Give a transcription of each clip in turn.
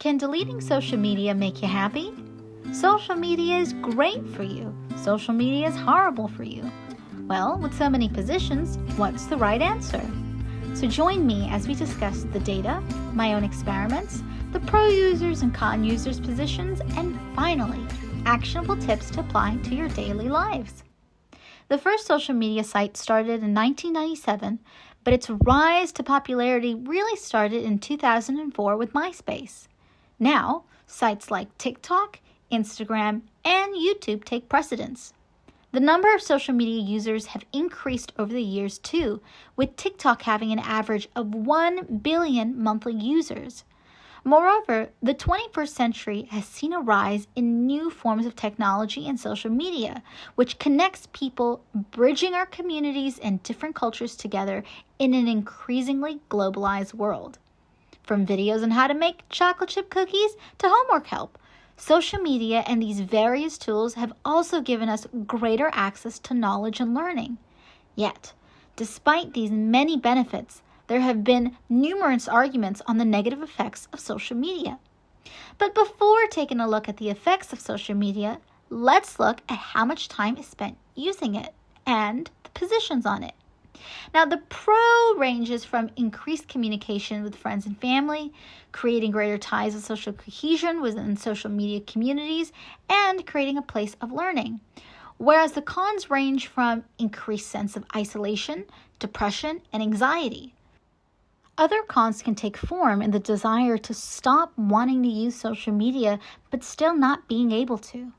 Can deleting social media make you happy? Social media is great for you. Social media is horrible for you. Well, with so many positions, what's the right answer? So join me as we discuss the data, my own experiments, the pro users and con users positions, and finally, actionable tips to apply to your daily lives. The first social media site started in 1997, but its rise to popularity really started in 2004 with MySpace. Now, sites like TikTok, Instagram, and YouTube take precedence. The number of social media users have increased over the years too, with TikTok having an average of 1 billion monthly users. Moreover, the 21st century has seen a rise in new forms of technology and social media, which connects people, bridging our communities and different cultures together in an increasingly globalized world. From videos on how to make chocolate chip cookies to homework help, social media and these various tools have also given us greater access to knowledge and learning. Yet, despite these many benefits, there have been numerous arguments on the negative effects of social media. But before taking a look at the effects of social media, let's look at how much time is spent using it and the positions on it. Now, the pro ranges from increased communication with friends and family, creating greater ties of social cohesion within social media communities, and creating a place of learning. Whereas the cons range from increased sense of isolation, depression, and anxiety. Other cons can take form in the desire to stop wanting to use social media but still not being able to.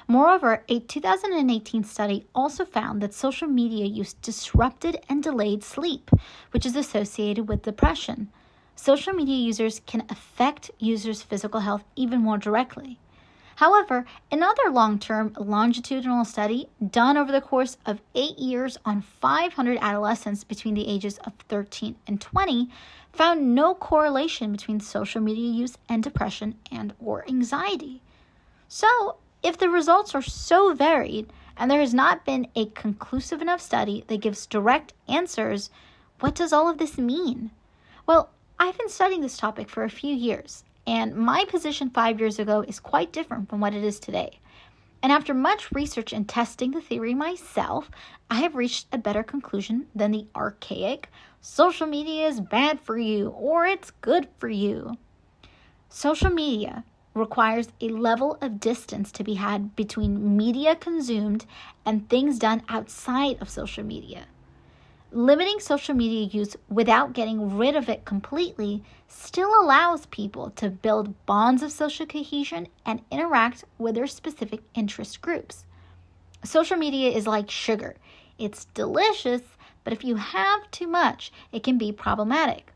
Moreover, a 2018 study also found that social media use disrupted and delayed sleep, which is associated with depression. Social media users can affect users' physical health even more directly. However, another long-term longitudinal study done over the course of 8 years on 500 adolescents between the ages of 13 and 20 found no correlation between social media use and depression and/or anxiety. So, if the results are so varied and there has not been a conclusive enough study that gives direct answers, what does all of this mean? Well, I've been studying this topic for a few years, and my position 5 years ago is quite different from what it is today. And after much research and testing the theory myself, I have reached a better conclusion than the archaic, social media is bad for you or it's good for you. Social media requires a level of distance to be had between media consumed and things done outside of social media. Limiting social media use without getting rid of it completely still allows people to build bonds of social cohesion and interact with their specific interest groups. Social media is like sugar. It's delicious, but if you have too much, it can be problematic.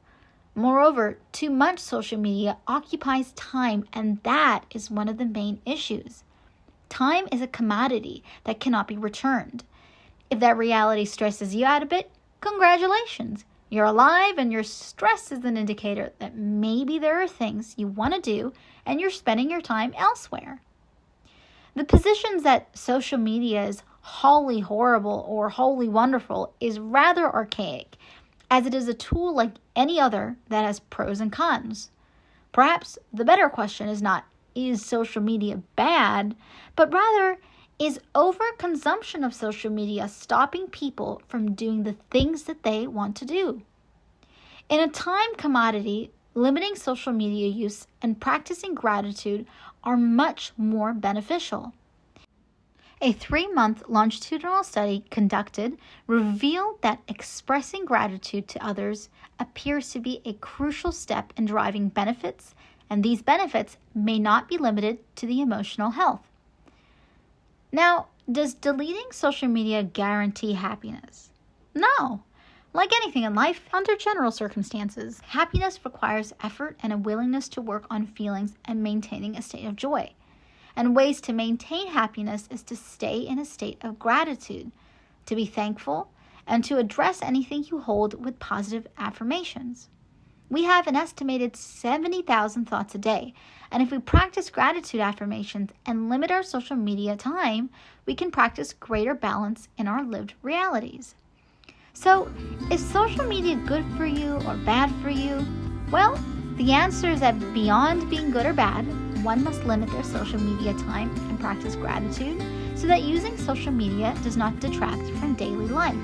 Moreover, too much social media occupies time, and that is one of the main issues. Time is a commodity that cannot be returned. If that reality stresses you out a bit, congratulations. You're alive, and your stress is an indicator that maybe there are things you want to do and you're spending your time elsewhere. The positions that social media is wholly horrible or wholly wonderful is rather archaic, as it is a tool like any other that has pros and cons. Perhaps the better question is not, is social media bad, but rather, is overconsumption of social media stopping people from doing the things that they want to do? In a time commodity, limiting social media use and practicing gratitude are much more beneficial. A 3-month longitudinal study conducted revealed that expressing gratitude to others appears to be a crucial step in driving benefits, and these benefits may not be limited to the emotional health. Now, does deleting social media guarantee happiness? No. Like anything in life, under general circumstances, happiness requires effort and a willingness to work on feelings and maintaining a state of joy. And ways to maintain happiness is to stay in a state of gratitude, to be thankful, and to address anything you hold with positive affirmations. We have an estimated 70,000 thoughts a day, and if we practice gratitude affirmations and limit our social media time, we can practice greater balance in our lived realities. So, is social media good for you or bad for you? Well, The answer is that beyond being good or bad, one must limit their social media time and practice gratitude so that using social media does not detract from daily life.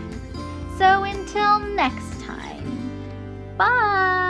So until next time, bye!